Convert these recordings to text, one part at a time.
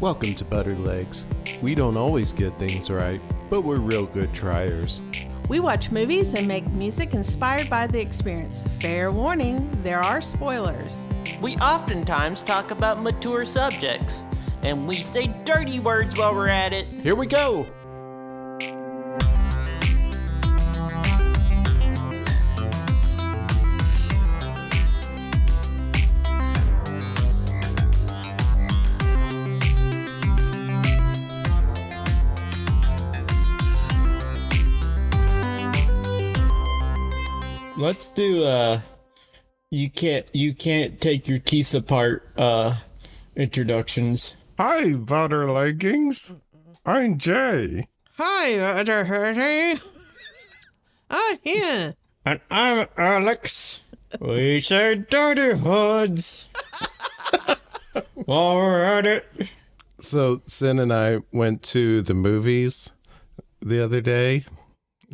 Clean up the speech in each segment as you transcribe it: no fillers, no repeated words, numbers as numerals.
Welcome to Butter Legs. We don't always get things right, but we're real good triers. We watch movies and make music inspired by the experience. Fair warning, there are spoilers. We oftentimes talk about mature subjects, and we say dirty words while we're at it. Here we go! Let's do you can't take your teeth apart introductions. Hi, Butter Leggings. I'm Jay. Hi, I'm here. And I'm Alex. We say dirty hoods. While we're at it. So, Sin and I went to the movies the other day.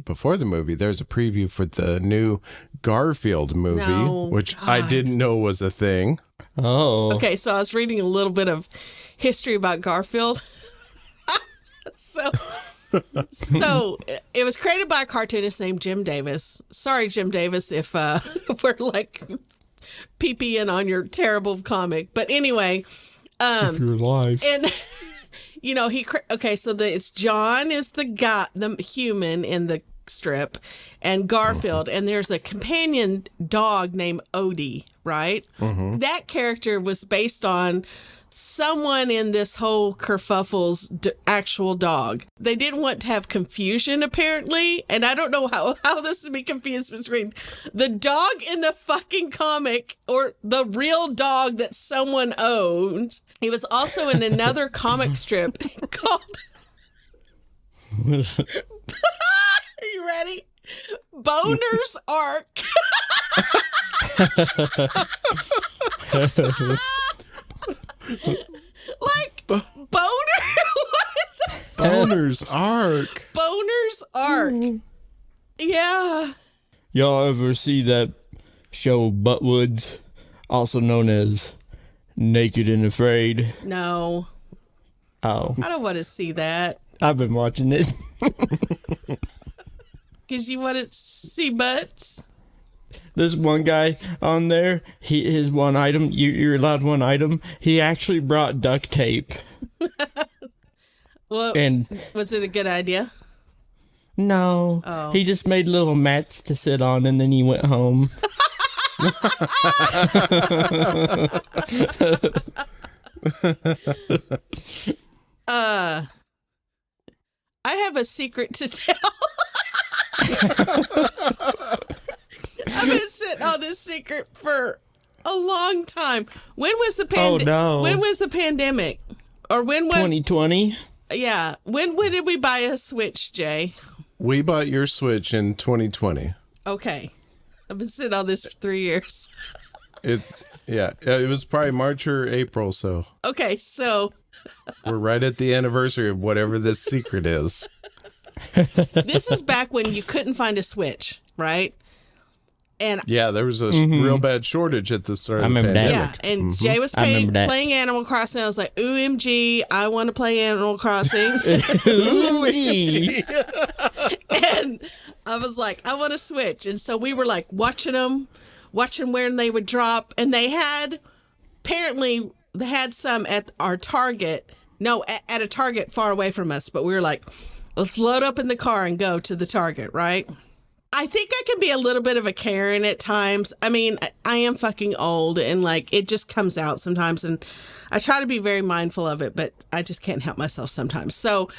Before the movie, there's a preview for the new Garfield movie, which I didn't know was a thing. Oh. Okay, so I was reading a little bit of history about Garfield. So it was created by a cartoonist named Jim Davis. Sorry, Jim Davis, if we're like pee-peeing on your terrible comic. But anyway. If you're alive. And... You know, it's John is the guy, the human in the strip, and Garfield, and there's a companion dog named Odie, right? Mm-hmm. That character was based on someone in this whole kerfuffle's actual dog. They didn't want to have confusion, apparently, and I don't know how this would be confused between the dog in the fucking comic or the real dog that someone owned. He was also in another comic strip called... Are you ready? Boner's Ark. Like Boner? What is that? Boner's Ark. Boner's Ark. Yeah. Y'all ever see that show Buttwoods, also known as Naked and Afraid? No. Oh. I don't want to see that. I've been watching it. Because you want to see butts? This one guy on there, his one item, you're allowed one item, he actually brought duct tape. Well, and was it a good idea? No. Oh. He just made little mats to sit on and then he went home. I have a secret to tell. I've been sitting on this secret for a long time. When was the When was the pandemic? Or when was 2020? Yeah. When did we buy a Switch, Jay? We bought your Switch in 2020. Okay. I've been sitting on this for 3 years. It was probably March or April, so. Okay, so. We're right at the anniversary of whatever this secret is. This is back when you couldn't find a Switch, right? And yeah, there was a real bad shortage at the start of the pandemic. Yeah, and Jay was playing Animal Crossing. I was like, OMG, I want to play Animal Crossing. And I was like, I want to Switch. And so we were like watching where they would drop. And apparently they had some at our Target. No, at a Target far away from us. But we were like, let's load up in the car and go to the Target, right? I think I can be a little bit of a Karen at times. I mean, I am fucking old and like it just comes out sometimes. And I try to be very mindful of it, but I just can't help myself sometimes. So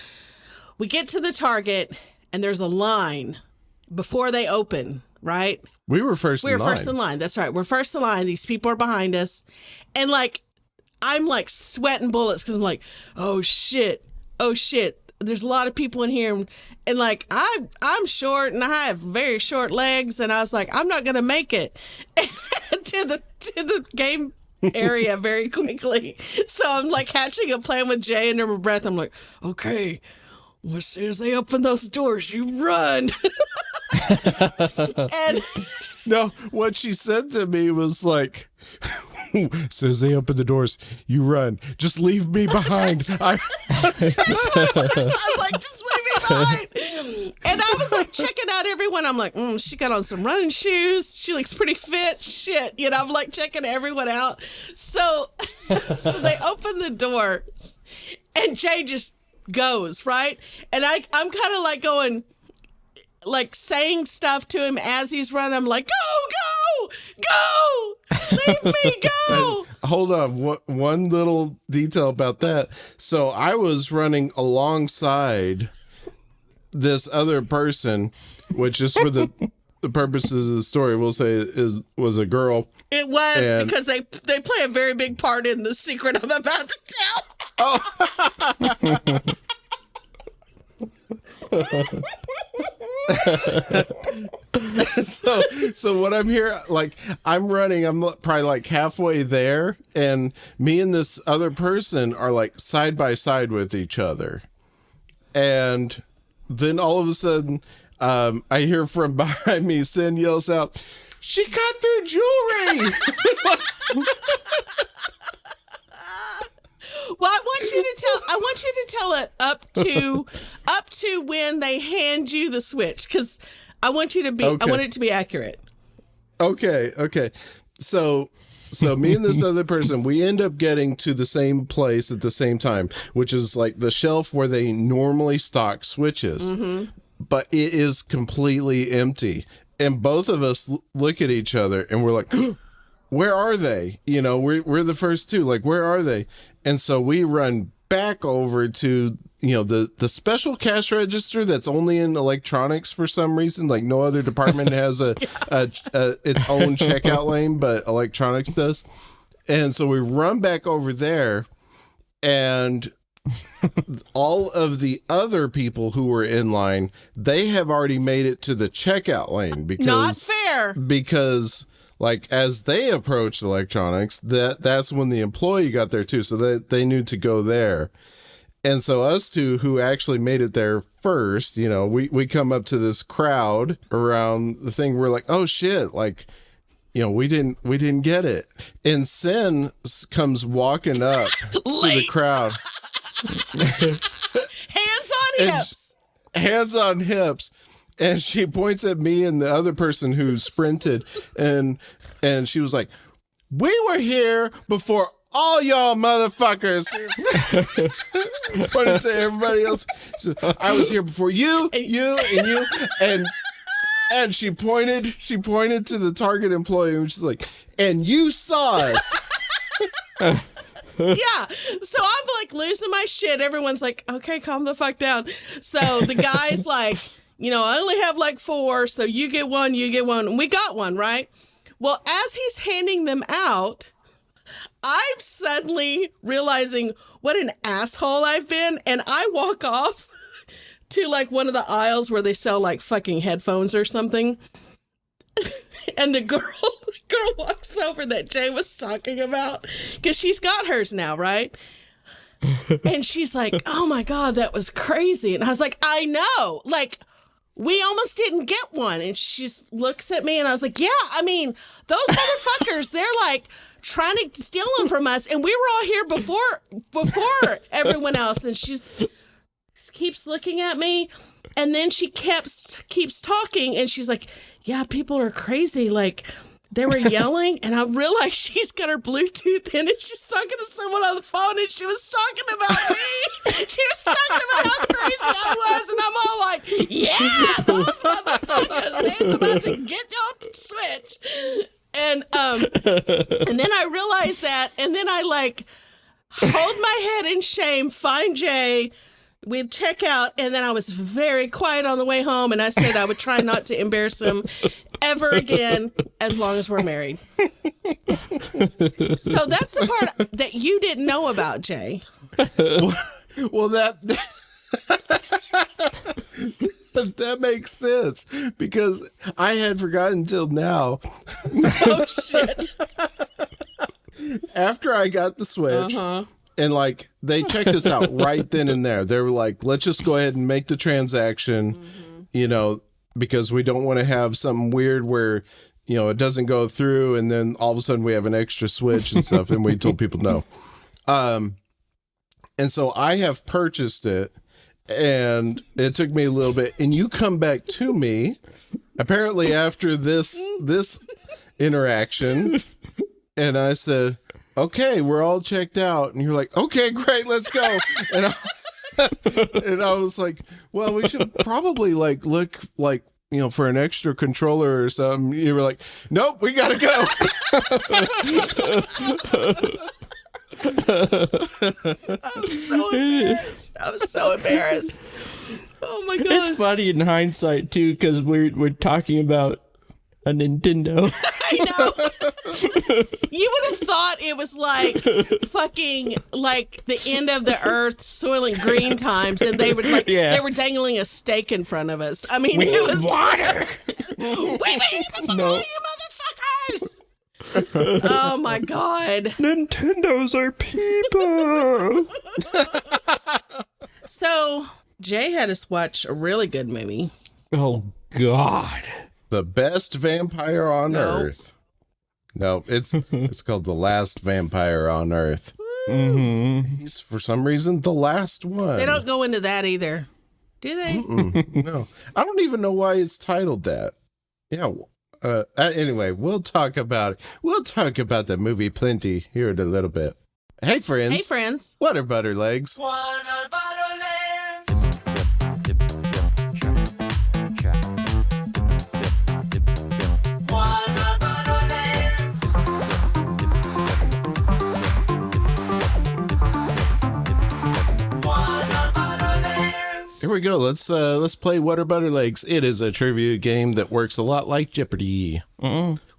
we get to the Target and there's a line before they open, right? We were first in line. We were first in line. That's right. We're first in line. These people are behind us. And like, I'm like sweating bullets because I'm like, oh shit. There's a lot of people in here, and like I'm short and I have very short legs, and I was like, I'm not gonna make it to the game area very quickly. So I'm like hatching a plan with Jay under my breath. I'm like, okay, well, as soon as they open those doors, you run. And no, what she said to me was like, As soon as they open the doors, you run. Just leave me behind. I was like, just leave me behind. And I was like checking out everyone. I'm like, she got on some running shoes. She looks pretty fit. Shit. I'm like checking everyone out. So they open the doors and Jay just goes, right? And I'm kind of like going, like saying stuff to him as he's running. I'm like, go, leave me, go. Hold on. One little detail about that. So I was running alongside this other person, which is for the purposes of the story, we'll say was a girl. It was because they play a very big part in the secret I'm about to tell. So what I'm here, like I'm running, I'm probably like halfway there, and me and this other person are like side by side with each other, and then all of a sudden I hear from behind me, Sin yells out, "She cut through jewelry!" Well, I want you to tell it up to when they hand you the switch, because I want you to be Okay. I want it to be accurate. Okay. So me and this other person, we end up getting to the same place at the same time, which is like the shelf where they normally stock switches, but it is completely empty. And both of us look at each other and we're like, where are they? We're the first two, like, where are they? And so we run back over to, the special cash register that's only in electronics for some reason. Like no other department has its own checkout lane, but electronics does. And so we run back over there, and all of the other people who were in line, they have already made it to the checkout lane Not fair. because like as they approached electronics, that's when the employee got there too. So they knew to go there. And so us two who actually made it there first, we come up to this crowd around the thing. We're like, oh shit, like, we didn't get it. And Sin comes walking up to the crowd. Hands on hips. And she points at me and the other person who sprinted, and she was like, "We were here before all y'all motherfuckers." Pointed to everybody else. She said, "I was here before you, and you." And she pointed to the Target employee, and she's like, "And you saw us." Yeah. So I'm like losing my shit. Everyone's like, okay, calm the fuck down. So the guy's like, I only have like 4, so you get one. And we got one, right? Well, as he's handing them out, I'm suddenly realizing what an asshole I've been. And I walk off to like one of the aisles where they sell like fucking headphones or something. And the girl walks over that Jay was talking about, because she's got hers now, right? And she's like, "Oh my God, that was crazy." And I was like, "I know, like, we almost didn't get one." And she looks at me and I was like, "Yeah, I mean, those motherfuckers, they're like trying to steal them from us. And we were all here before everyone else." And she keeps looking at me. And then she keeps talking, and she's like, "Yeah, people are crazy. Like, they were yelling." And I realized she's got her Bluetooth in, and she's talking to someone on the phone, and she was talking about me. She was talking about how crazy I was, and I'm all like, "Yeah, those motherfuckers, they're about to get your switch." And then I realized that, and then I like hold my head in shame, find Jay. We'd check out, and then I was very quiet on the way home, and I said I would try not to embarrass him ever again as long as we're married. So that's the part that you didn't know about, Jay. Well, that makes sense, because I had forgotten until now. Oh, shit. After I got the switch, and like they checked us out right then and there. They were like, "Let's just go ahead and make the transaction," because we don't want to have something weird where, it doesn't go through, and then all of a sudden we have an extra switch and stuff, and we told people no. And so I have purchased it, and it took me a little bit, and you come back to me, apparently after this interaction, and I said, okay, we're all checked out, and you're like, okay, great, let's go. And I was like, well, we should probably look for an extra controller or something. You were like, nope, we gotta go. I was so embarrassed. Oh my god! It's funny in hindsight too, because we're talking about a Nintendo. I know. You would have thought it was like fucking like the end of the earth, Soylent Green times, and they were they were dangling a steak in front of us. I mean, it was water. wait, you motherfuckers! Oh my god! Nintendos are people. So Jay had us watch a really good movie. Oh God. The best vampire on earth. No, it's called The Last Vampire on Earth. Mm-hmm. He's, for some reason, the last one. They don't go into that either, do they? No. I don't even know why it's titled that. Yeah. Anyway, we'll talk about it. We'll talk about the movie plenty here in a little bit. Hey, friends. Hey, friends. What are butter legs? What are butterlands? Here we go. Let's play What Are Butter Legs. It is a trivia game that works a lot like Jeopardy.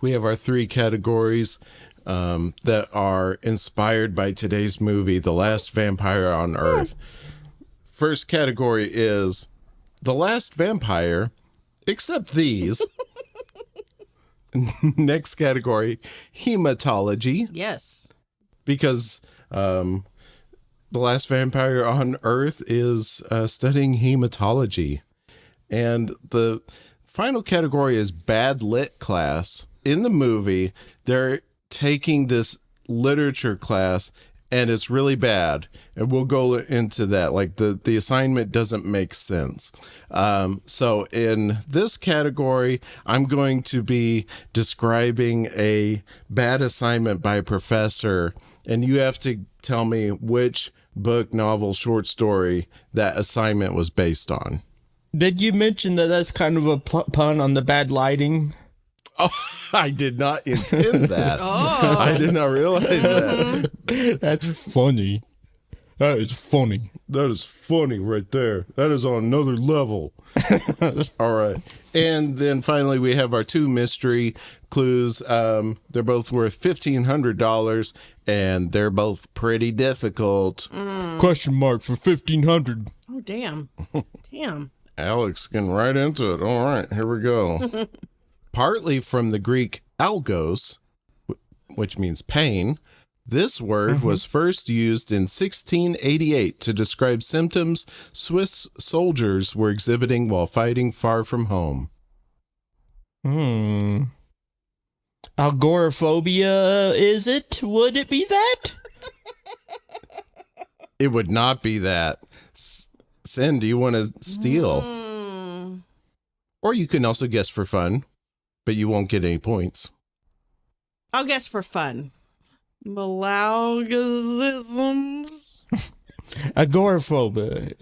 We have our 3 categories that are inspired by today's movie, The Last Vampire on Earth. First category is The Last Vampire, except these. Next category, hematology. Yes. Because The Last Vampire on Earth is studying hematology. And the final category is bad lit class. In the movie, they're taking this literature class, and it's really bad. And we'll go into that. Like, the assignment doesn't make sense. So in this category, I'm going to be describing a bad assignment by a professor, and you have to tell me which book, novel, short story that assignment was based on. Did you mention that that's kind of a pun on the bad lighting? Oh, I did not intend that. I did not realize that. That's funny. That is funny. That is funny right there. That is on another level. All right. And then finally, we have our 2 mystery clues. They're both worth $1,500, and they're both pretty difficult. Question mark for 1,500. Oh, damn. Damn. Alex getting right into it. All right, here we go. Partly from the Greek algos, which means pain, this word was first used in 1688 to describe symptoms Swiss soldiers were exhibiting while fighting far from home. Agoraphobia, is it? Would it be that? It would not be that. Sin, do you want to steal? Or you can also guess for fun, but you won't get any points. I'll guess for fun. Malaugisms. Agoraphobia.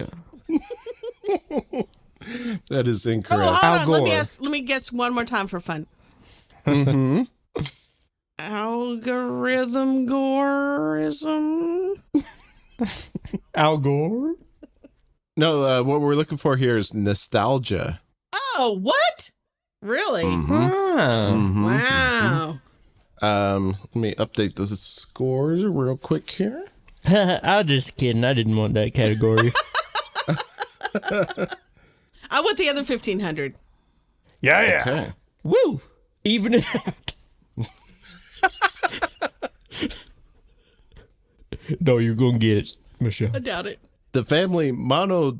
That is Oh, incorrect. hold on. Let me guess one more time for fun. Algorithm gorism. Al Gore? No, what we're looking for here is nostalgia. Oh, what? Really? Ah. Wow. Let me update the scores real quick here. I was just kidding. I didn't want that category. I want the other 1,500. Yeah. Okay. Woo! Even it out. No, you're going to get it, Michelle. I doubt it. The family Oh, no.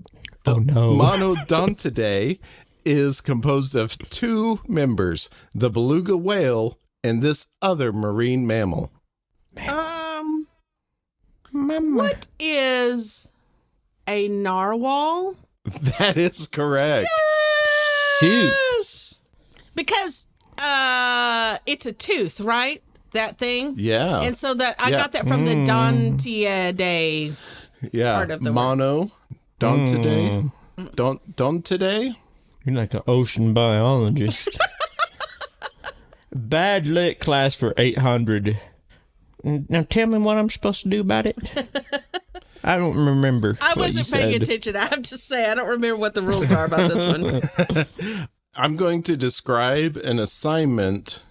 Monodontidae is composed of two members, the beluga whale and this other marine mammal. What is a narwhal? That is correct. Yes! Because it's a tooth, right? That thing? Yeah. And so that I got that from the Dontidae. Yeah. Part of the Mono. Dontidae. Dontidae? You're like an ocean biologist. Bad lit class for 800. Now tell me what I'm supposed to do about it. I don't remember. I what you wasn't paying said. attention. I have to say, I don't remember what the rules are about this one. I'm going to describe an assignment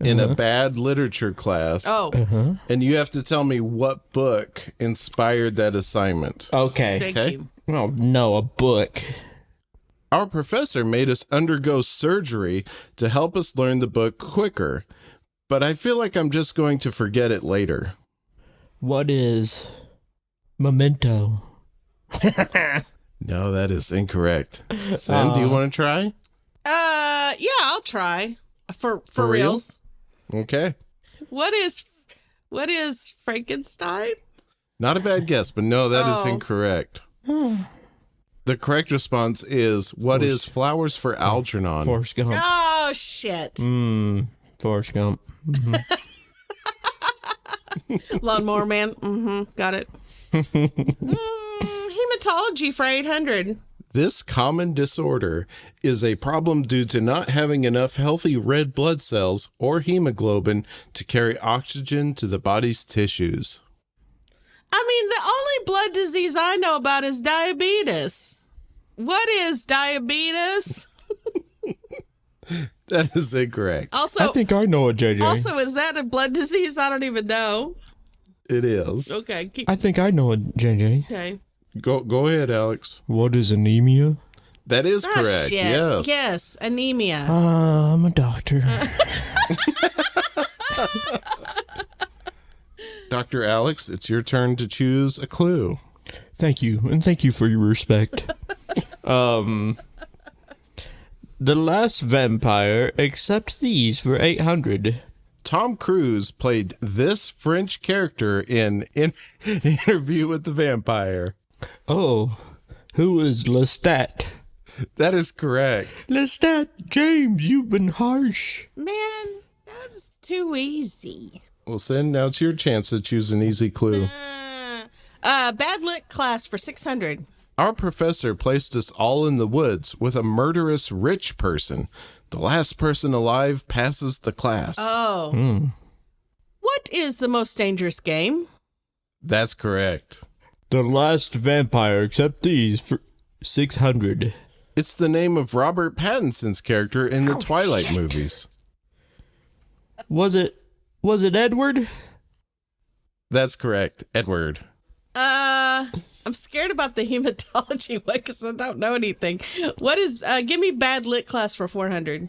in a bad literature class. Oh, And you have to tell me what book inspired that assignment. Okay. thank Okay. you. Oh, no, a book. Our professor made us undergo surgery to help us learn the book quicker, but I feel like I'm just going to forget it later. What is Memento? No, that is incorrect. Sam, do you want to try? Yeah, I'll try. For For reals. Okay. What is Frankenstein? Not a bad guess, but no, that is Oh. incorrect. The correct response is, what is Flowers for Algernon? Forrest Gump. Oh shit. Forrest Gump. Lawnmower Man. Got it. Hematology for 800. This common disorder is a problem due to not having enough healthy red blood cells or hemoglobin to carry oxygen to the body's tissues. I mean, the only blood disease I know about is diabetes. What is diabetes? That is incorrect. Also, I think I know it, JJ. also, is that a blood disease? I don't even know. It is. Okay, keep. I think I know it, JJ. Okay. Go ahead, Alex. What is anemia? That is Ah, correct. shit. Yes. Yes, anemia. I'm a doctor. Dr. Alex, it's your turn to choose a clue. Thank you, and thank you for your respect. The Last Vampire, accept these for 800. Tom Cruise played this French character in Interview with the Vampire. Oh, who is Lestat? That is correct. Lestat, James, you've been harsh. Man, that is too easy. Well, Sin, now it's your chance to choose an easy clue. Bad lit class for 600. Our professor placed us all in the woods with a murderous rich person. The last person alive passes the class. Oh. What is the most dangerous game? That's correct. The Last Vampire, accept these for 600. It's the name of Robert Pattinson's character in the Twilight movies. Was it Edward? That's correct, Edward. I'm scared about the hematology one because I don't know anything. What is, give me bad lit class for 400.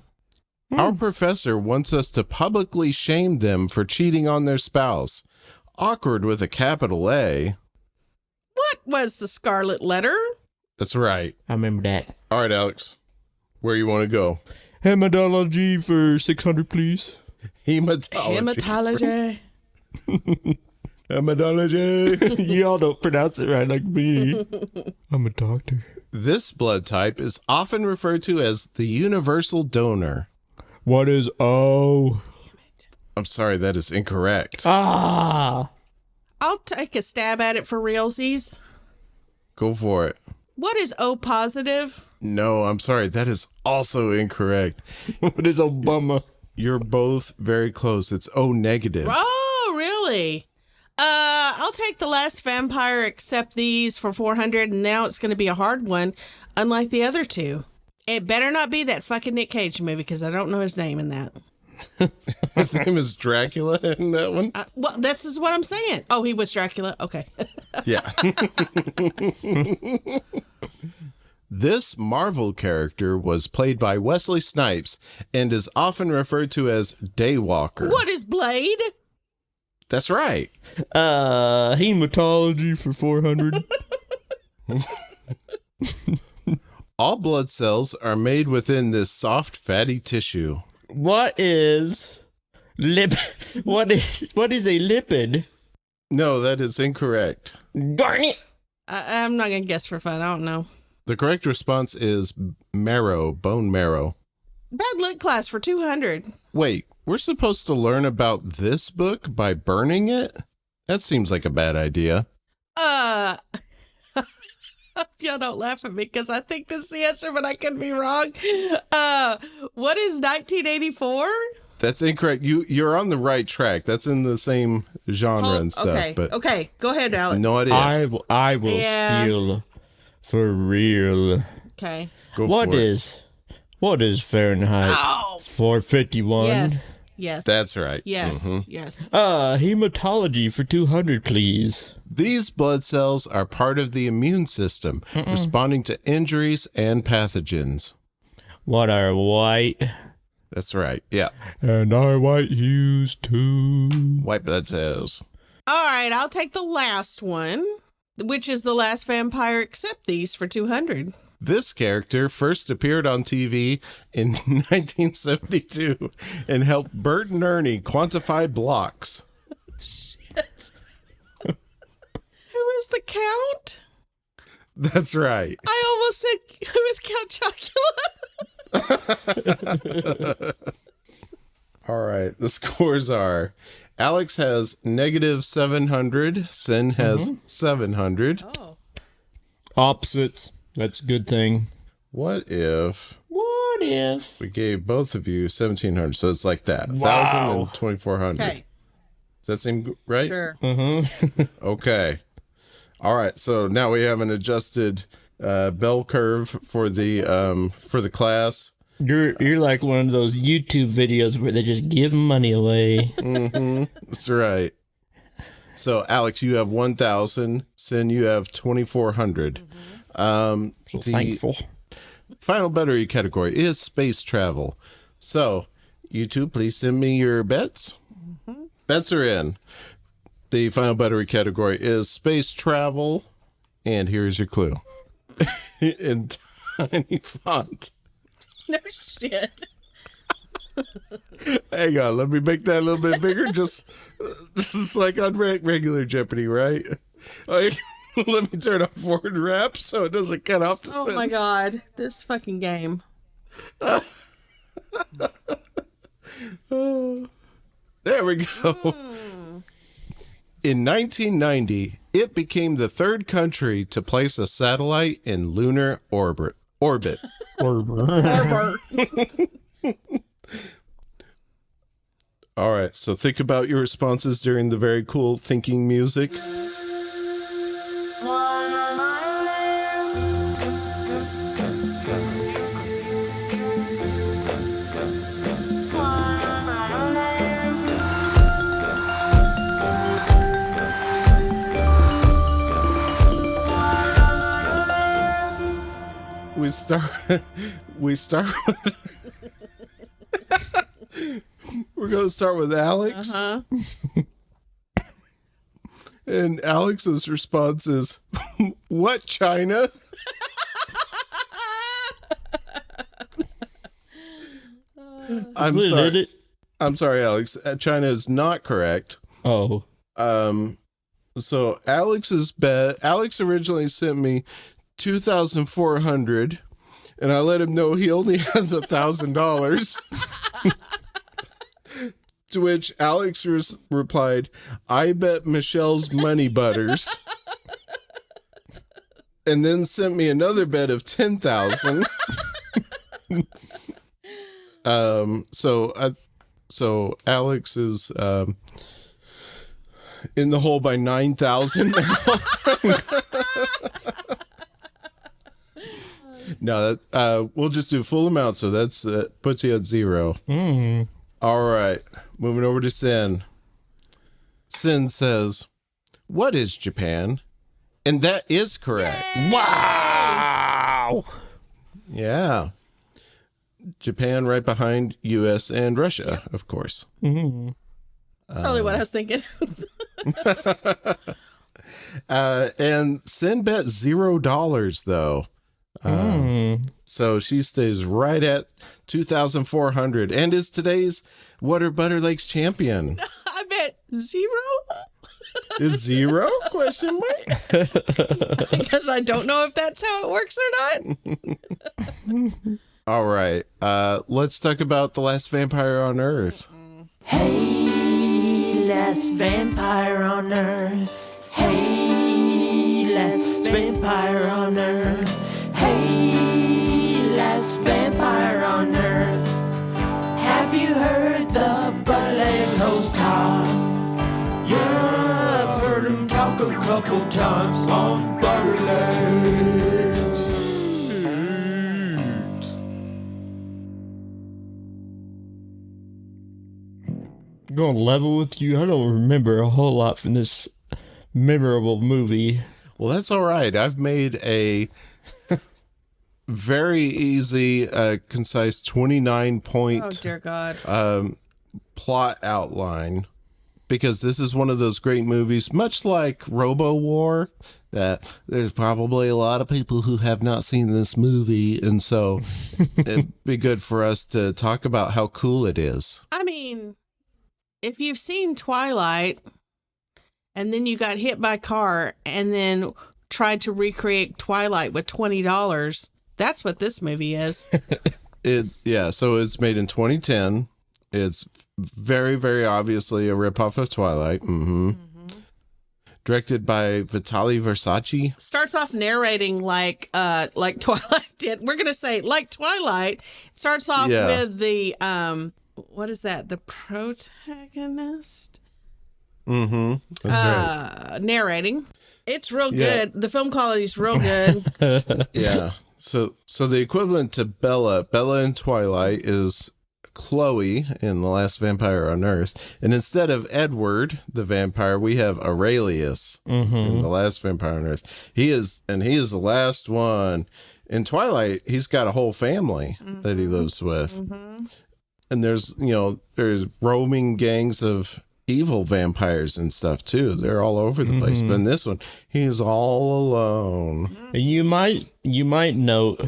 Our professor wants us to publicly shame them for cheating on their spouse. Awkward with a capital A. What was the Scarlet Letter? That's right. I remember that. All right, Alex. Where you want to go? Hematology for 600, please. Hematology. Hematology. Hematology. Y'all don't pronounce it right like me. I'm a doctor. This blood type is often referred to as the universal donor. What is O? I'm sorry, that is incorrect. Ah! I'll take a stab at it for realsies. Go for it. What is O positive? No, I'm sorry, that is also incorrect. What is Obama? You're both very close. It's O negative. Oh, really? I'll take the Last Vampire, accept these for 400, and now it's going to be a hard one, unlike the other two. It better not be that fucking Nick Cage movie, because I don't know his name in that. His name is Dracula in that one? Well, this is what I'm saying. Oh, he was Dracula? Okay. Yeah. This Marvel character was played by Wesley Snipes and is often referred to as Daywalker. What is Blade? That's right. Hematology for 400. All blood cells are made within this soft, fatty tissue. What is what is a lipid? No, that is incorrect. Darn it! I'm not going to guess for fun. I don't know. The correct response is marrow, bone marrow. Bad lit class for 200. Wait, we're supposed to learn about this book by burning it? That seems like a bad idea. Y'all don't laugh at me because I think this is the answer, but I could be wrong. What is 1984? That's incorrect. You're on the right track. That's in the same genre and stuff. Okay, But okay. Go ahead, Alex. no idea. I will Yeah. steal for real. Okay. Go What for it. is Fahrenheit Oh, 451? yes. Yes. That's right. Yes. Mhm. Yes. Hematology for 200, please. These blood cells are part of the immune system, responding to injuries and pathogens. What are white? That's right. Yeah. And our white hues too. White blood cells. All right. I'll take the last one, which is the last vampire except these for 200. This character first appeared on TV in 1972 and helped Bert and Ernie quantify blocks. Shit. Who is the Count? That's right. I almost said, who is Count Chocula? All right. The scores are Alex has -700. Sin has 700. Oh. Opposites. That's a good thing. What if What if? we gave both of you 1,700? So it's like that. Wow. 1,000 and 2,400. Okay. Does that seem right? Sure. Okay. All right. So now we have an adjusted bell curve for the class. You're like one of those YouTube videos where they just give money away. That's right. So Alex, you have 1,000. Sin, you have 2,400. So The thankful. final battery category is space travel. So you two, please send me your bets. Bets are in. The final battery category is space travel. And here's your clue. In tiny font. No shit. Hang on, let me make that a little bit bigger. Just like on regular Jeopardy, right? Like, let me turn off forward wrap so it doesn't cut off the Oh sentence. my God. This fucking game. There we go. In 1990, it became the third country to place a satellite in lunar orbit. Herbert. All right, so think about your responses during the very cool thinking music. We start we're going to start with Alex. And Alex's response is, what, China? I'm sorry. I'm sorry, Alex. China is not correct. Oh. So Alex's bet, Alex originally sent me 2,400 and I let him know he only has $1,000. To which Alex replied, I bet Michelle's money butters. And then sent me another bet of 10,000. So Alex is in the hole by 9,000 now. No, we'll just do full amount, so that's puts you at 0. All right, moving over to Sin. Sin says, what is Japan? And that is correct. Wow. Yeah. Japan right behind U.S. and Russia, of course. Probably what I was thinking. And Sin bet $0, though. So she stays right at 2,400 and is today's Water Butter Lakes champion. I bet 0. Is 0? Question mark? Because I don't know if that's how it works or not. All right. Let's talk about The Last Vampire on Earth. Hey, last vampire on Earth. Hey, last vampire on Earth. Hey, last vampire on Earth. Have you heard the Buttleg host talk? Yeah, I've heard him talk a couple times on Butterlegs. Going to level with you, I don't remember a whole lot from this memorable movie. Well, that's all right. I've made a very easy, concise 29-point Oh, dear God. plot outline, because this is one of those great movies, much like Robo War, that there's probably a lot of people who have not seen this movie, and so it'd be good for us to talk about how cool it is. I mean, if you've seen Twilight and then you got hit by a car and then tried to recreate Twilight with $20, that's what this movie is. So it's made in 2010. It's very, very obviously a ripoff of Twilight. Directed by Vitali Versace. Starts off narrating like Twilight did. We're gonna say like Twilight. It starts off with the what is that? The protagonist. That's right. Narrating. It's real good. The film quality is real good. Yeah. So the equivalent to Bella in Twilight is Chloe in The Last Vampire on Earth, and instead of Edward the vampire, we have Aurelius in The Last Vampire on Earth. He is the last one. In Twilight, he's got a whole family that he lives with, and there's roaming gangs of evil vampires and stuff too. They're all over the place. But in this one, he's all alone. You might note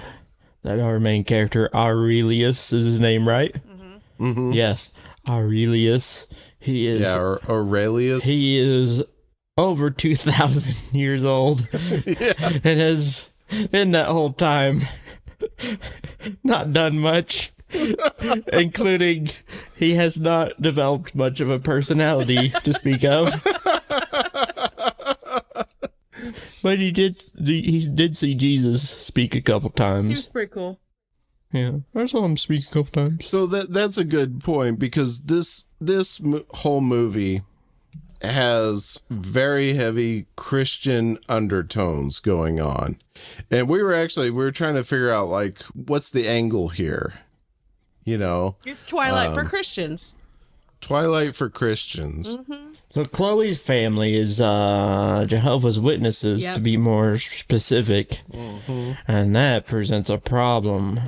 that our main character Aurelius is his name, right? Yes, Aurelius. He is. Yeah, Aurelius. He is over 2,000 years old, and has in that whole time not done much. Including, he has not developed much of a personality to speak of. But he did see Jesus speak a couple He was times. pretty cool. Yeah, I saw him speak a couple times. So that's a good point, because this whole movie has very heavy Christian undertones going on, and we were trying to figure out like what's the angle here. It's Twilight for Christians. Twilight for Christians. So Chloe's family is Jehovah's Witnesses, to be more specific, and that presents a problem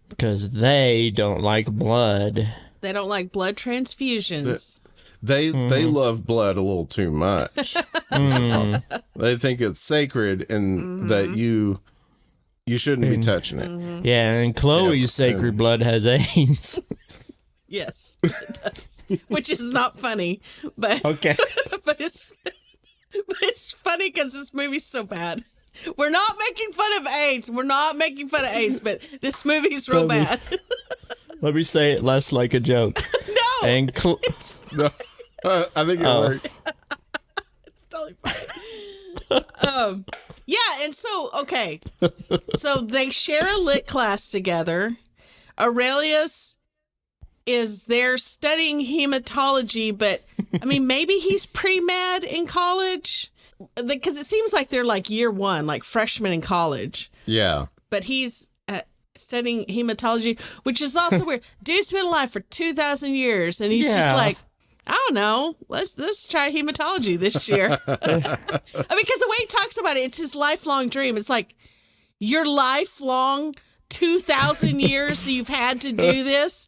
because they don't like blood. They don't like blood transfusions. They love blood a little too much. They think it's sacred and that you shouldn't be touching it. Yeah, and Chloe's sacred blood has AIDS. Yes, it does. Which is not funny, but Okay. but it's funny because this movie's so bad. We're not making fun of AIDS. But this movie's real bad. Let me say it less like a joke. No, And No, I think it works. it's totally fine. Yeah, and so okay, so they share a lit class together. Aurelius is there studying hematology, but I mean, maybe he's pre-med in college, because it seems like they're like year one, like freshmen in college. Yeah. But he's studying hematology, which is also weird. Dude's been alive for 2,000 years, and he's just like, I don't know, let's try hematology this year. I mean, because the way he talks about it, it's his lifelong dream. It's like your lifelong 2,000 years that you've had to do this.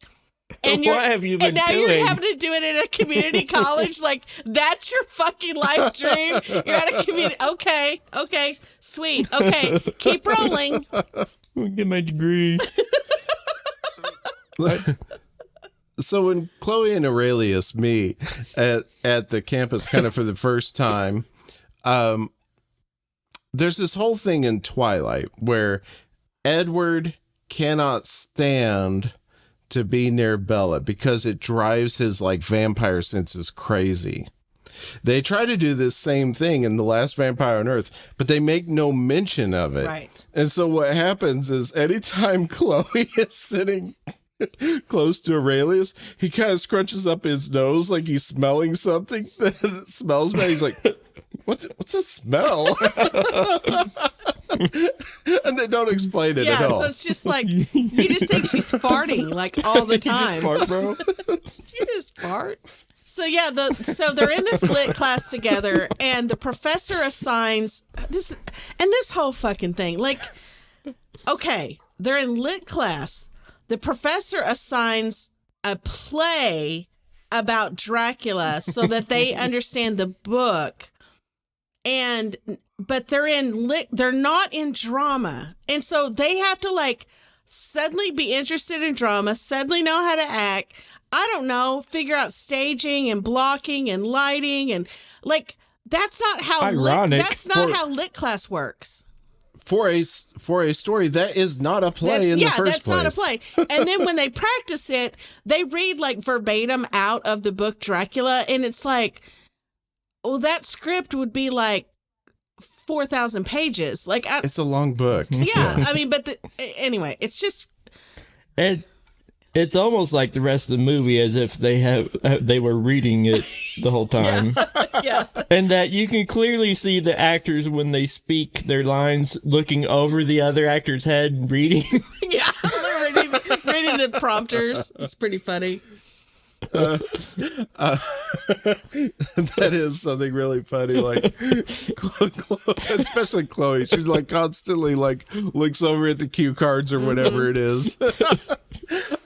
And What have you been and now doing? you're having to do it at a community college. Like, that's your fucking life dream. You're at a community. Okay, sweet. Okay, keep rolling. I'll get my degree. So when Chloe and Aurelius meet at the campus kind of for the first time, there's this whole thing in Twilight where Edward cannot stand to be near Bella because it drives his like vampire senses crazy. They try to do this same thing in The Last Vampire on Earth, but they make no mention of it. Right. And so what happens is anytime Chloe is sitting close to Aurelius, he kind of scrunches up his nose like he's smelling something that smells bad. He's like, what's that smell? And they don't explain it at all. So it's just like, you just think she's farting like all the time. Fart, bro. She just fart. So yeah, so they're in this lit class together, and the professor assigns this whole fucking thing. Like, okay, they're in lit class. The professor assigns a play about Dracula so that they understand the book, but they're not in drama, and so they have to like suddenly be interested in drama, suddenly know how to act. I don't know, figure out staging and blocking and lighting, and like that's not how lit class works. For a story that is not a play in the first place. Yeah, that's not a play. And then when they practice it, they read like verbatim out of the book Dracula, and it's like, well, that script would be like 4,000 pages. Like, it's a long book. Yeah, I mean, but anyway, it's just. And it's almost like the rest of the movie as if they were reading it the whole time. Yeah. And that you can clearly see the actors when they speak their lines looking over the other actor's head and reading. Yeah, they're reading the prompters. It's pretty funny. That is something really funny. Like, especially Chloe, she like constantly like looks over at the cue cards or whatever it is.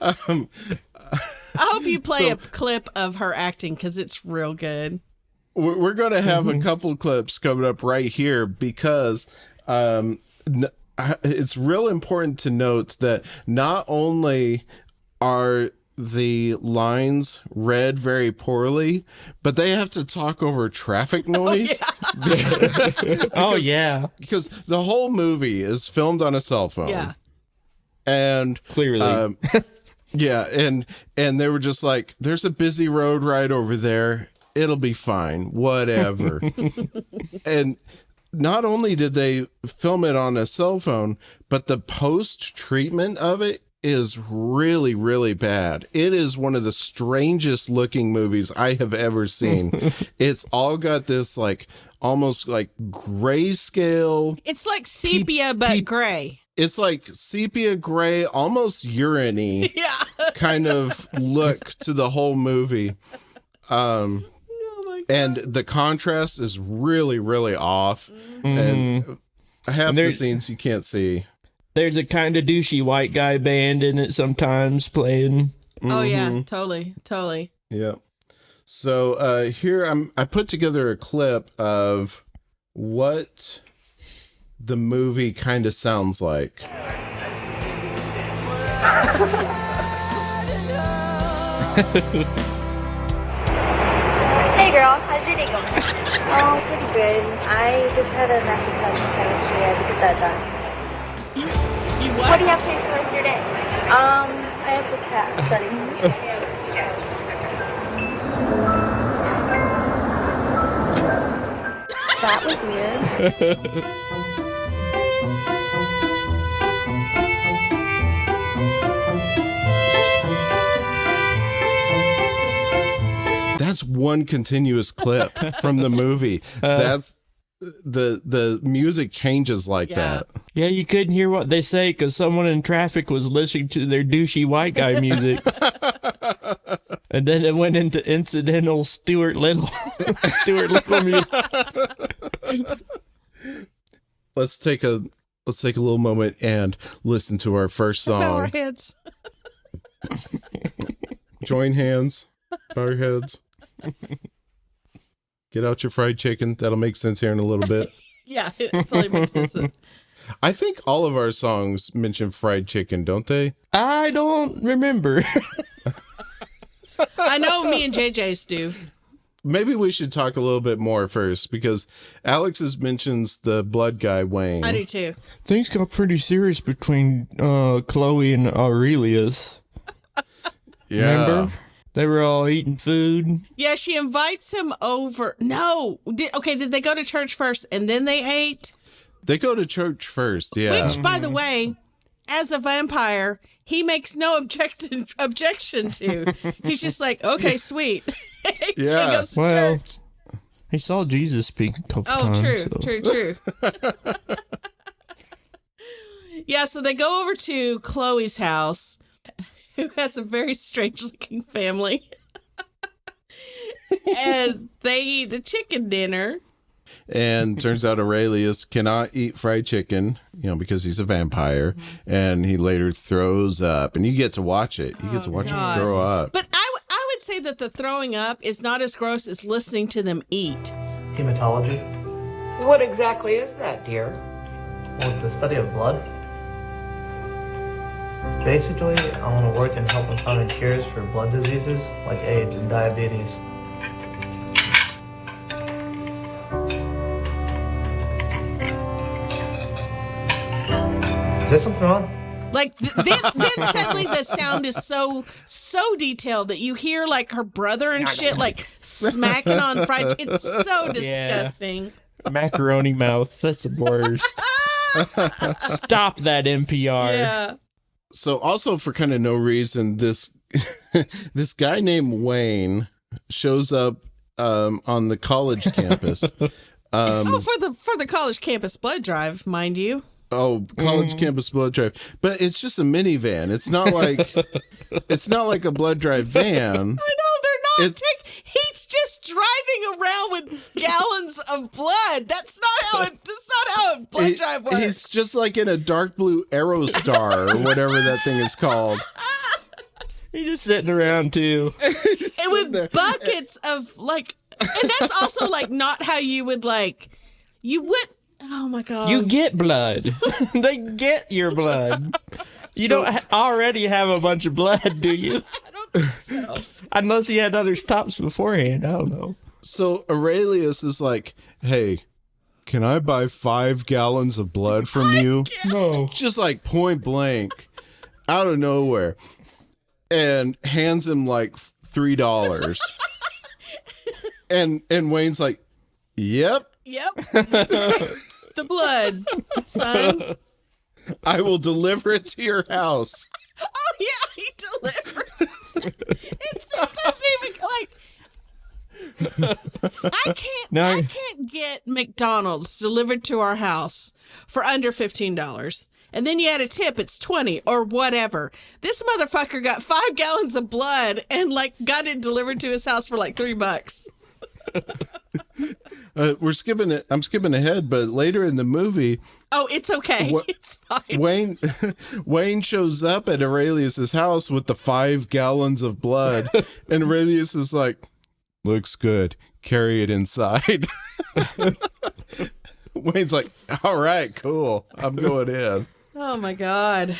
I hope you play a clip of her acting because it's real good. We're going to have a couple clips coming up right here because it's real important to note that not only are the lines read very poorly, but they have to talk over traffic noise. Because the whole movie is filmed on a cell phone. Yeah. And clearly. Yeah, and they were just like, there's a busy road right over there. It'll be fine, whatever. And not only did they film it on a cell phone, but the post-treatment of it is really, really bad. It is one of the strangest looking movies I have ever seen. It's all got this like almost like grayscale. It's like sepia, but gray. It's like sepia gray, almost urine-y kind of look to the whole movie. And the contrast is really, really off. And half the scenes you can't see. There's a kind of douchey white guy band in it sometimes playing. Oh, yeah, totally. Yeah. So here I put together a clip of what the movie kind of sounds like. Hey girl, how's your day going? Oh, pretty good. I just had a message on chemistry. I had to get that done. You what? What do you have planned for the rest of your day? I have to study. That was weird. That's one continuous clip from the movie. That's the music changes like that. Yeah, you couldn't hear what they say because someone in traffic was listening to their douchey white guy music. And then it went into incidental Stuart Little music. Let's take a little moment and listen to our first Bow our song. heads. Join hands, bow your heads. Get out your fried chicken. That'll make sense here in a little bit. Yeah, it totally makes sense. I think all of our songs mention fried chicken, don't they? I don't remember. I know me and JJ's do. Maybe we should talk a little bit more first, because Alex's mentions the blood guy, Wayne. I do too. Things got pretty serious between Chloe and Aurelius. Yeah. Remember? They were all eating food. Yeah, she invites him over. No. Did they go to church first and then they ate? They go to church first, yeah. Which, by the way, as a vampire, he makes no objection to. He's just like, okay, sweet. He goes to church. He saw Jesus speak a couple times. True. Yeah, so they go over to Chloe's house, who has a very strange-looking family. And they eat a chicken dinner. And turns out Aurelius cannot eat fried chicken, because he's a vampire. And he later throws up. And you get to watch it. You get to watch him throw up. But I would say that the throwing up is not as gross as listening to them eat. Hematology? What exactly is that, dear? Well, it's the study of blood. Basically, I want to work in helping finding cures for blood diseases like AIDS and diabetes. Is there something wrong? Like, then suddenly the sound is so detailed that you hear, like, her brother and shit, like, smacking on fried. It's so disgusting. Macaroni mouth. That's the worst. Stop that, NPR. Yeah. So also for kind of no reason, this guy named Wayne shows up on the college campus. For the college campus blood drive, mind you. Oh, college campus blood drive. But it's just a minivan. It's not like a blood drive van. I know, they're not. He's just driving around with gallons of blood. That's not how a blood drive works. He's just like in a dark blue Aerostar or whatever that thing is called. He's just sitting around too. And with buckets of like, and that's also like not how you would like, you would. Oh my God. You get blood. They get your blood. You don't already have a bunch of blood, do you? I don't think so. Unless he had other stops beforehand. I don't know. So Aurelius is like, hey, can I buy 5 gallons of blood from you? No. Just like point blank, out of nowhere. And hands him like $3. and Wayne's like, yep. The blood, son. I will deliver it to your house. Oh yeah, he delivers. It doesn't even like. I can't get McDonald's delivered to our house for under $15. And then you add a tip, it's $20 or whatever. This motherfucker got 5 gallons of blood and like got it delivered to his house for like $3. We're skipping it. I'm skipping ahead, but later in the movie, oh, it's okay. It's fine. Wayne shows up at Aurelius's house with the 5 gallons of blood, and Aurelius is like, "Looks good. Carry it inside." Wayne's like, "All right, cool. I'm going in." Oh my God!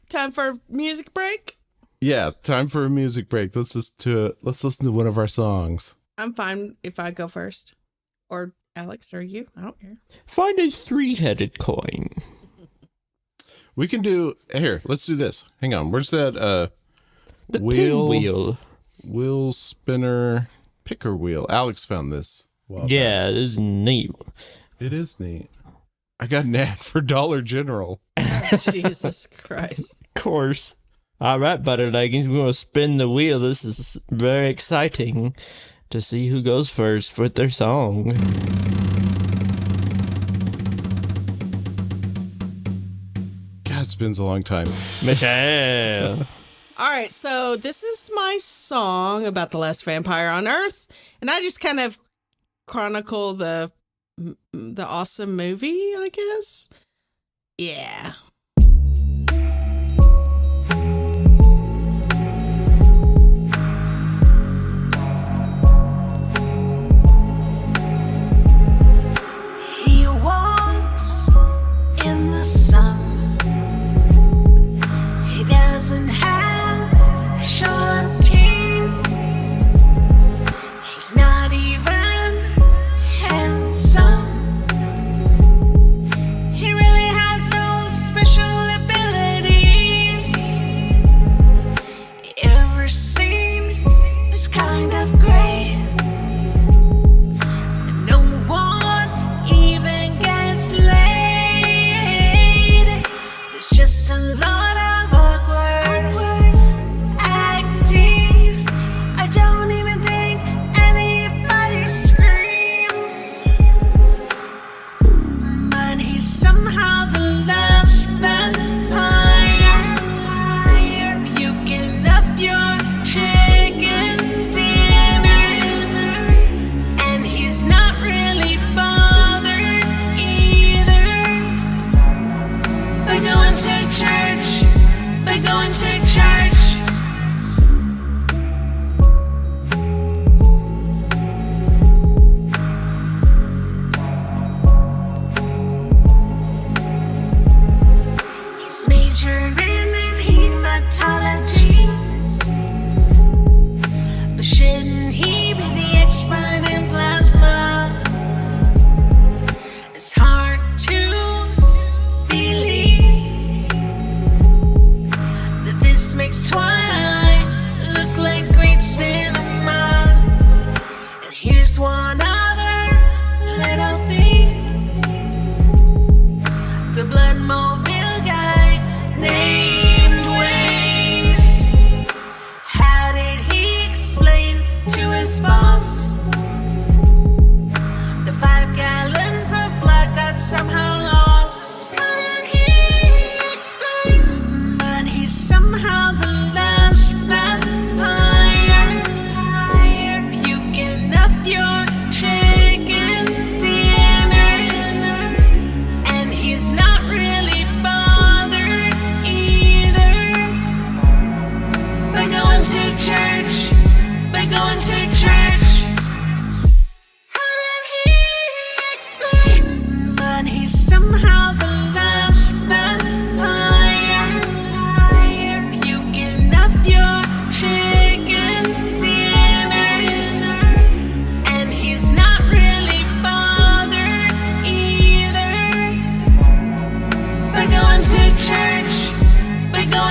Time for a music break. Yeah, time for a music break. Let's listen to one of our songs. I'm fine if I go first. Or Alex, or you. I don't care. Find a 3-headed coin. We can do... Here, let's do this. Hang on. Where's that the pinwheel? Wheel spinner picker wheel. Alex found this. Yeah, this is neat. It is neat. I got an ad for Dollar General. Jesus Christ. Of course. All right, butter leggings. We're going to spin the wheel. This is very exciting to see who goes first with their song. God, it spins a long time. Michelle. All right, so this is my song about the last vampire on Earth, and I just kind of chronicle the awesome movie, I guess. Yeah.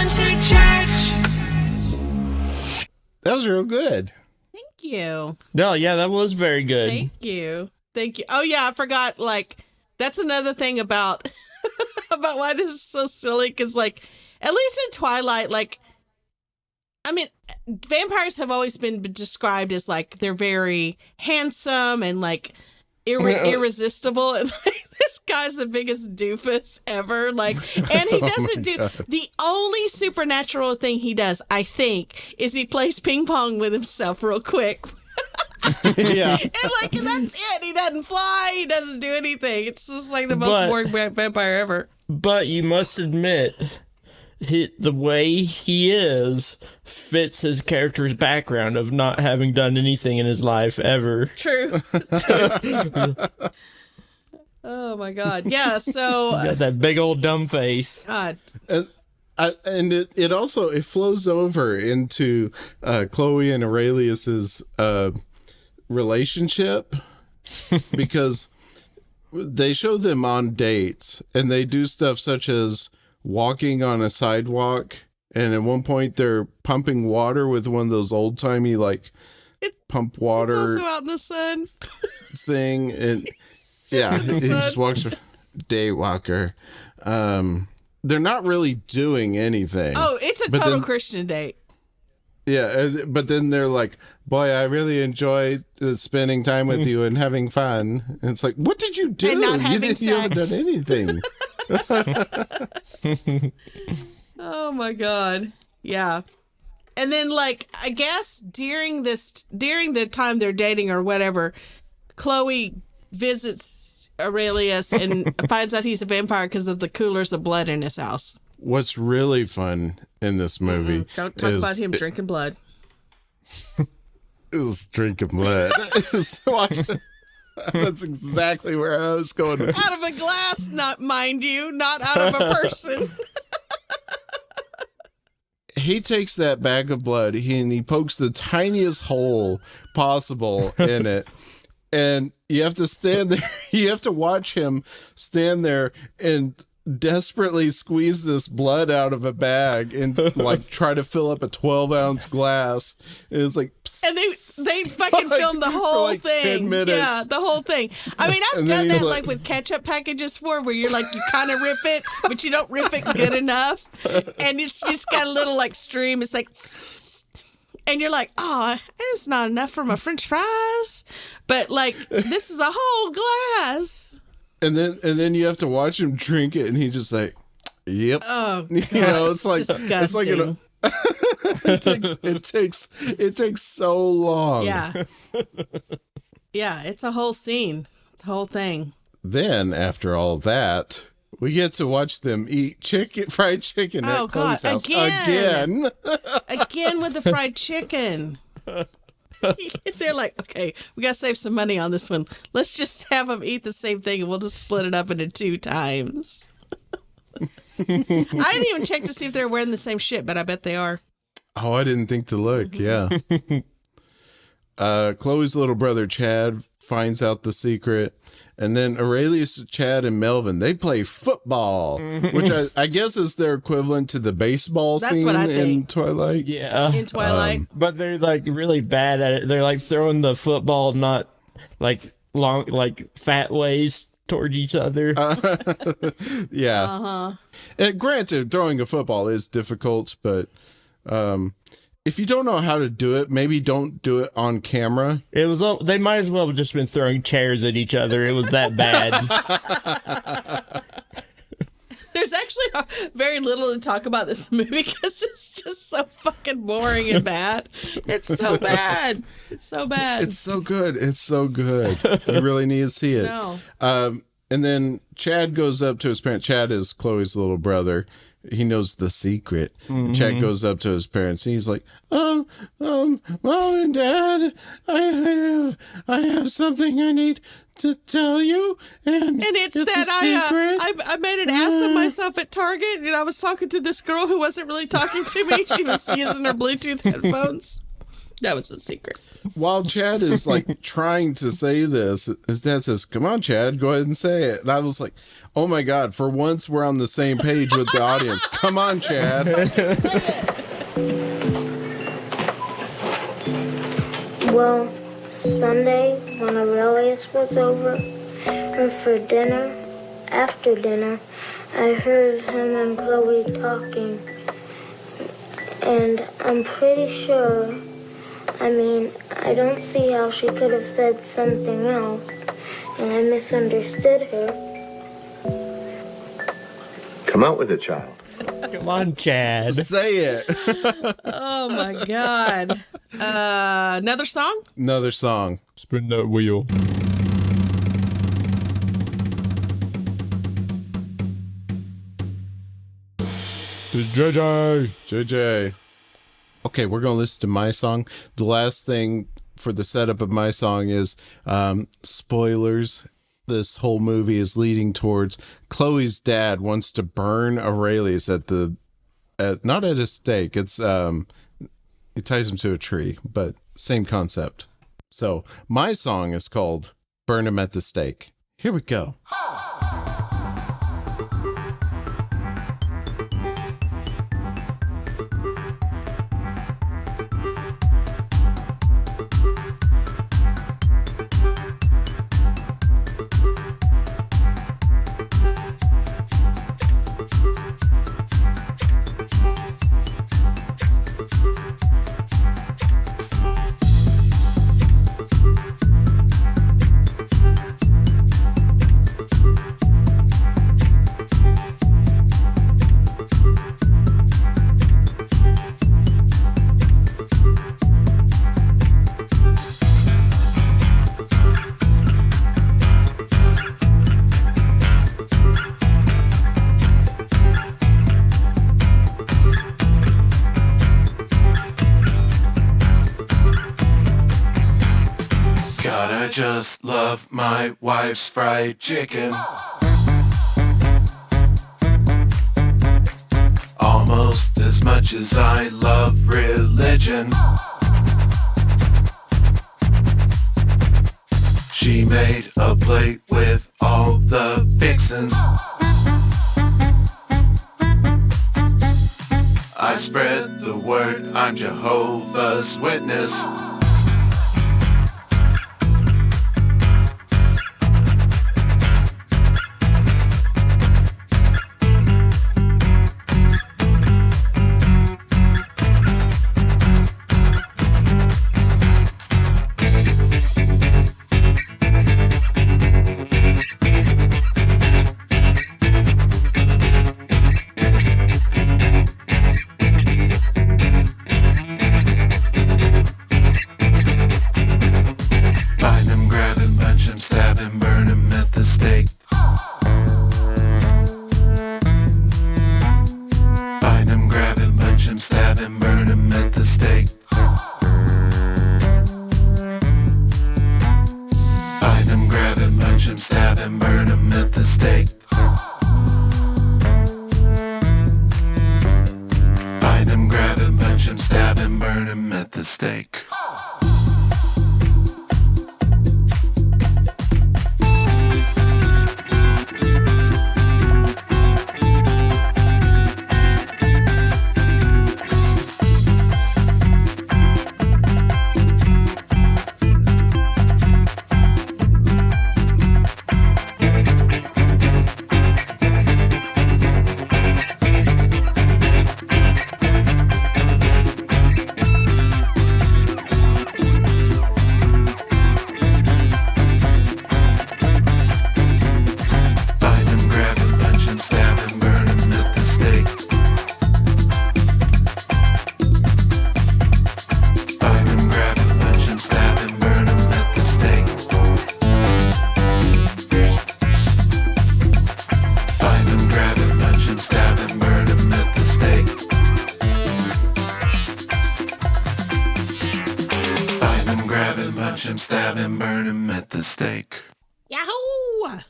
going to church. That was real good. Thank you. No, yeah, that was very good. Thank you. Thank you. Oh yeah, I forgot. Like, that's another thing about about why this is so silly. Because, like, at least in Twilight, like, I mean, vampires have always been described as like they're very handsome and like irresistible. And like, this guy's the biggest doofus ever. Like, and he doesn't do the only supernatural thing he does, I think, is he plays ping pong with himself real quick. Yeah. And like, that's it. He doesn't fly. He doesn't do anything. It's just like the most boring vampire ever. But you must admit, the way he is fits his character's background of not having done anything in his life ever. True. Oh my God. Yeah. So Got that big old dumb face. God. And it also flows over into Chloe and Aurelius's relationship, because they show them on dates and they do stuff such as walking on a sidewalk, and at one point they're pumping water with one of those old timey like pump water. It's also out in the sun thing, and yeah, he just walks. Day walker. They're not really doing anything. Oh, it's a total Christian date. Yeah, but then they're like, boy, I really enjoy spending time with you and having fun. And it's like, what did you do? And not having You haven't done anything. Oh my God. Yeah. And then, like, I guess during the time they're dating or whatever, Chloe visits Aurelius and finds out he's a vampire because of the coolers of blood in his house. What's really fun in this movie Don't talk about him drinking blood. Is drinking blood. That's exactly where I was going. Out of a glass, not mind you, not out of a person. He takes that bag of blood and he pokes the tiniest hole possible in it. And you have to stand there. You have to watch him stand there and desperately squeeze this blood out of a bag and like try to fill up a 12-ounce glass. And it's like, and they fucking filmed the whole like thing. 10 minutes. Yeah, the whole thing. I mean, I've done that like with ketchup packages before, where you're like, you kind of rip it, but you don't rip it good enough, and it's just got a little like stream. It's like, and you're like, oh, it's not enough for my French fries, but like this is a whole glass. And then you have to watch him drink it, and he just like, yep. Oh, God, you know, it's like disgusting. it takes so long. Yeah, yeah, it's a whole scene. It's a whole thing. Then after all that, we get to watch them eat fried chicken at Chloe's house again. Again with the fried chicken. They're like, okay, we got to save some money on this one. Let's just have them eat the same thing and we'll just split it up into 2 times. I didn't even check to see if they're wearing the same shit, but I bet they are. Oh, I didn't think to look. Yeah. Chloe's little brother, Chad, finds out the secret. And then Aurelius, Chad, and Melvin, they play football, which I guess is their equivalent to the baseball scene in Twilight. Yeah. In Twilight. But they're like really bad at it. They're like throwing the football not like long, like fat ways towards each other. Yeah. Uh-huh. And granted, throwing a football is difficult, but if you don't know how to do it, maybe don't do it on camera. It was. They might as well have just been throwing chairs at each other. It was that bad. There's actually very little to talk about this movie because it's just so fucking boring and bad. It's so bad. It's so bad. It's so good. It's so good. You really need to see it. No. And then Chad goes up to his parents. Chad is Chloe's little brother. He knows the secret. Mm-hmm. Chad goes up to his parents and he's like, Mom and Dad, I have something I need to tell you. And it's that I made an ass of myself at Target, and I was talking to this girl who wasn't really talking to me. She was using her Bluetooth headphones. That was a secret. While Chad is like trying to say this, his dad says, "Come on, Chad, go ahead and say it." And I was like, "Oh my God, for once we're on the same page with the audience. Come on, Chad." Well, Sunday, when Aurelius was over, and for dinner, after dinner, I heard him and Chloe talking. And I'm pretty sure, I don't see how she could have said something else, and I misunderstood her. Come out with it, child. Come on, Chad. Say it. Oh my God. Another song? Another song. Spin that wheel. It's JJ. JJ. Okay, we're going to listen to my song. The last thing for the setup of my song is spoilers. This whole movie is leading towards Chloe's dad wants to burn Aurelius not at a stake. It's he ties him to a tree, but same concept. So my song is called "Burn Him at the Stake." Here we go. I just love my wife's fried chicken. Almost as much as I love religion. She made a plate with all the fixins. I spread the word, I'm Jehovah's Witness. Stab him, burn him at the stake. Yahoo!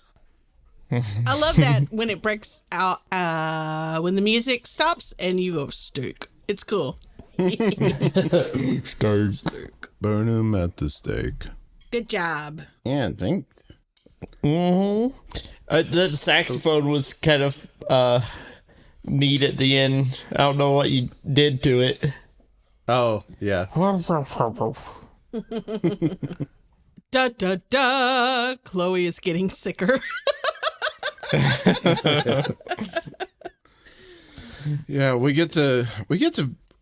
I love that when it breaks out, when the music stops and you go steak. It's cool. Steak. Burn him at the stake. Good job. Yeah, thanks. Mm-hmm. The saxophone was kind of neat at the end. I don't know what you did to it. Oh, yeah. Da da da. Chloe is getting sicker. Yeah, we get to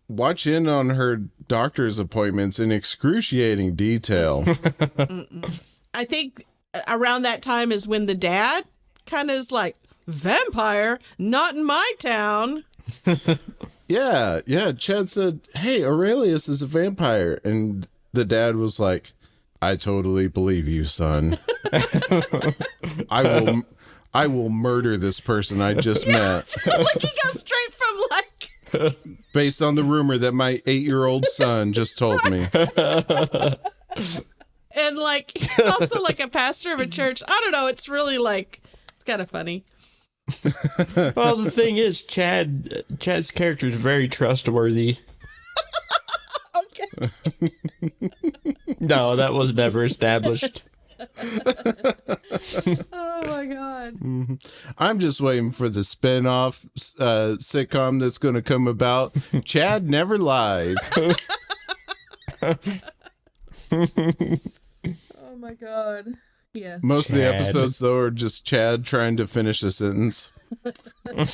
watch in on her doctor's appointments in excruciating detail. I think around that time is when the dad kind of is like, vampire? Not in my town. Yeah. Chad said, "Hey, Aurelius is a vampire." And the dad was like, "I totally believe you, son. I will murder this person I just met." Like he goes straight from like... Based on the rumor that my 8-year-old son just told me. And like, he's also like a pastor of a church. I don't know. It's really like, it's kind of funny. Well, the thing is, Chad's character is very trustworthy. Okay. No, that was never established. Oh my God. Mm-hmm. I'm just waiting for the spin-off sitcom that's going to come about. Chad Never Lies. Oh my God. Yeah. Most of the episodes, though, are just Chad trying to finish a sentence. I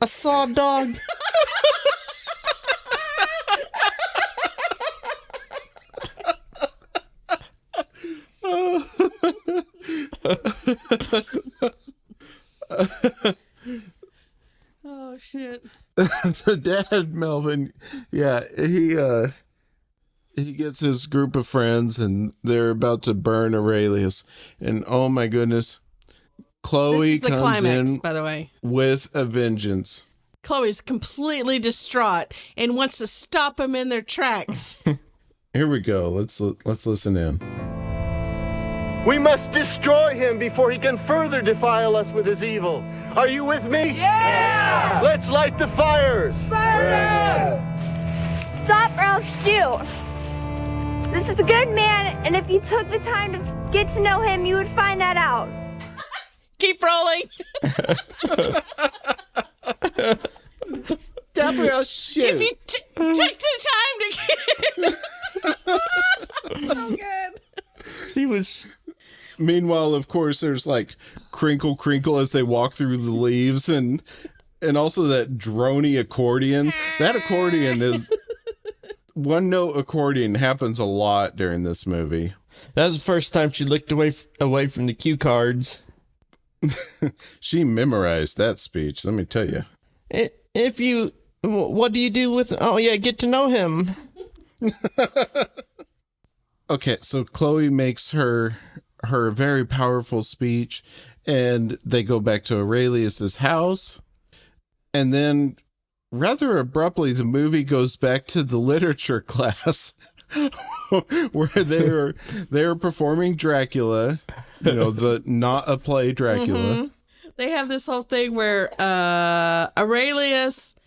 saw a dog. Oh shit. The dad, Melvin, yeah, he gets his group of friends and they're about to burn Aurelius, and oh my goodness, Chloe This is the comes climax, in by the way. with a vengeance. Chloe's completely distraught and wants to stop them in their tracks. Here we go. Let's listen in. We must destroy him before he can further defile us with his evil. Are you with me? Yeah! Let's light the fires. Stop or I'll shoot. This is a good man, and if you took the time to get to know him, you would find that out. Keep rolling. Stop or I'll shoot. If you take the time to get... So good. She was... Meanwhile, of course, there's like crinkle crinkle as they walk through the leaves, and also that droney accordion. That accordion is one note accordion happens a lot during this movie. That was the first time she looked away from the cue cards. She memorized that speech, let me tell you. What do you do with... Oh, yeah, get to know him. Okay, so Chloe makes her very powerful speech, and they go back to Aurelius's house, and then rather abruptly the movie goes back to the literature class where they're performing Dracula, the not a play Dracula. Mm-hmm. They have this whole thing where Aurelius,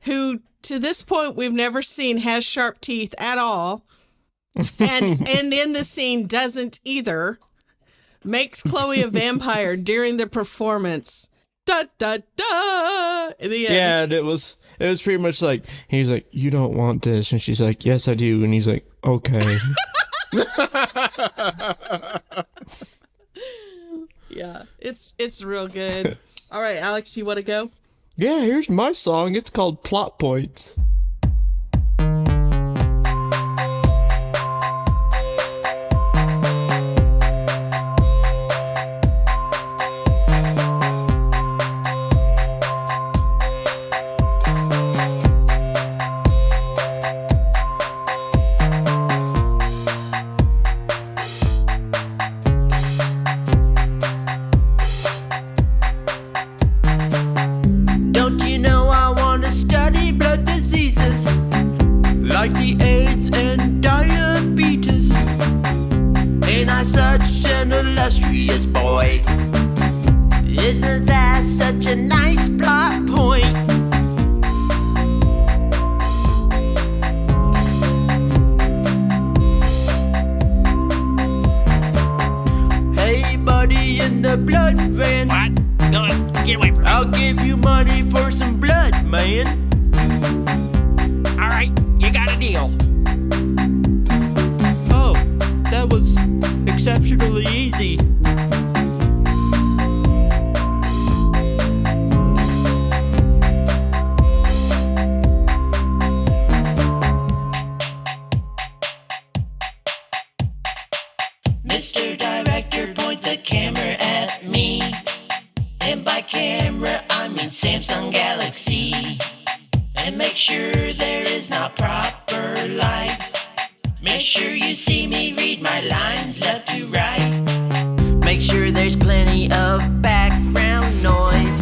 who to this point we've never seen has sharp teeth at all, and in the scene doesn't either, makes Chloe a vampire during the performance. Da da da. In the end. Yeah, and it was pretty much like, he's like, "You don't want this," and she's like, "Yes, I do," and he's like, "Okay." Yeah, it's real good. All right, Alex, you want to go? Yeah, here's my song. It's called Plot Points. Don't you know I want to study blood diseases like the AIDS and diabetes? Ain't I such an illustrious boy? such a nice plot point. Hey, buddy in the blood van. What? Go on, get away from me. I'll give you money for some blood, man. All right, you got a deal. Oh, that was exceptionally easy. Mr. Director, point the camera at me. And by camera, I mean Samsung Galaxy. And make sure there is not proper light. Make sure you see me read my lines left to right. Make sure there's plenty of background noise.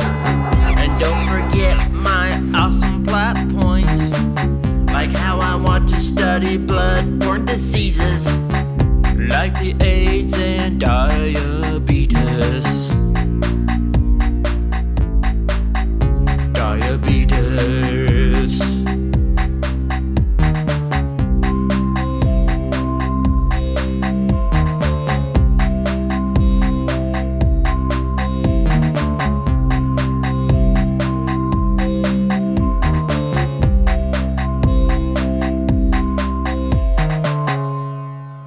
And don't forget my awesome plot points. Like how I want to study blood-borne diseases. Like the AIDS and diabetes. Diabetes.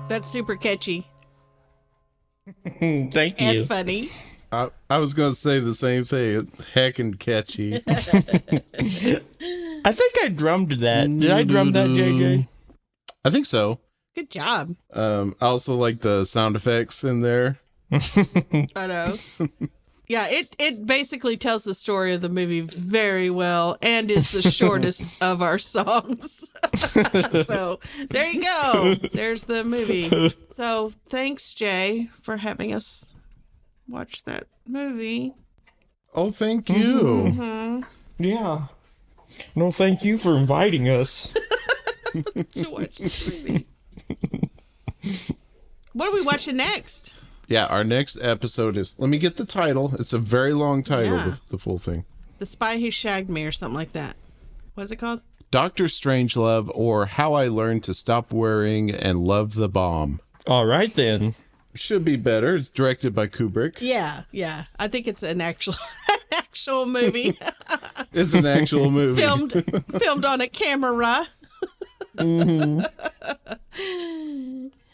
That's super catchy Thank you. and funny. I was going to say the same thing. Heckin' catchy. I think I drummed that. Did I drum that, JJ? I think so. Good job. I also like the sound effects in there. I know. Yeah, it basically tells the story of the movie very well and is the shortest of our songs. So there you go. There's the movie. So thanks, Jay, for having us watch that movie. Oh, thank you. Mm-hmm. Yeah. No, thank you for inviting us. To watch this movie. What are we watching next? Yeah, our next episode is, let me get the title. It's a very long title, Yeah. the full thing. The Spy Who Shagged Me or something like that. What's it called? Dr. Strangelove, or How I Learned to Stop Worrying and Love the Bomb. All right, then. Should be better. It's directed by Kubrick. Yeah. I think it's an actual movie. It's an actual movie. filmed on a camera. Mm-hmm.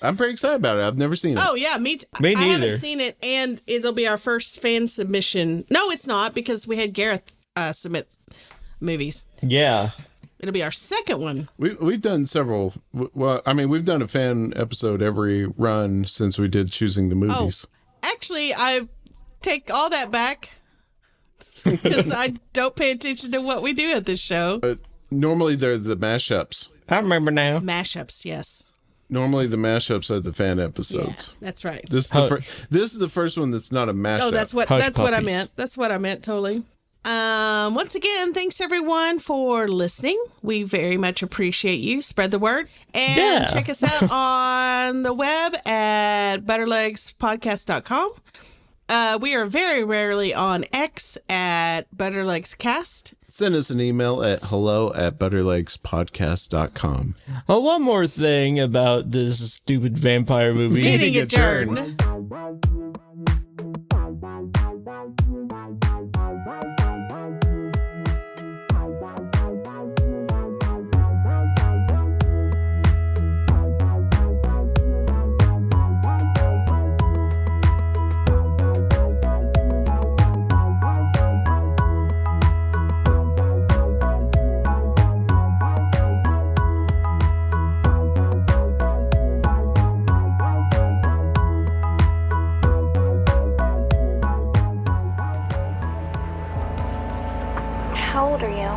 I'm pretty excited about it. I've never seen it. Oh, yeah, me Me I haven't neither. seen it, and it'll be our first fan submission. No, it's not, because we had Gareth submit movies. Yeah. It'll be our second one. We've done several. Well, I mean, we've done a fan episode every run since we did Choosing the Movies. Actually, I take all that back because I don't pay attention to what we do at this show. But normally they're the mashups. I remember now. Mashups, yes. Normally the mashups are the fan episodes. Yeah, that's right. This is the first one that's not a mashup. Oh, that's what I meant. That's what I meant, totally. Once again, thanks everyone for listening. We very much appreciate you. Spread the word and check us out on the web at butterlegspodcast.com. We are very rarely on X at butterlegscast. Send us an email at hello@butterlegspodcast.com. Oh, one more thing about this stupid vampire movie. Meeting adjourned. How old are you?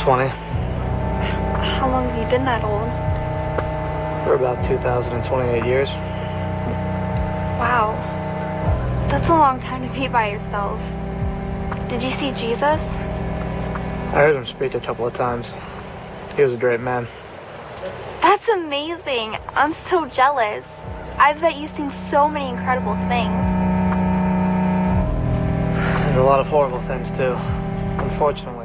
20. How long have you been that old? For about 2,028 years. Wow. That's a long time to be by yourself. Did you see Jesus? I heard him speak a couple of times. He was a great man. That's amazing. I'm so jealous. I bet you've seen so many incredible things. And a lot of horrible things, too. Unfortunately.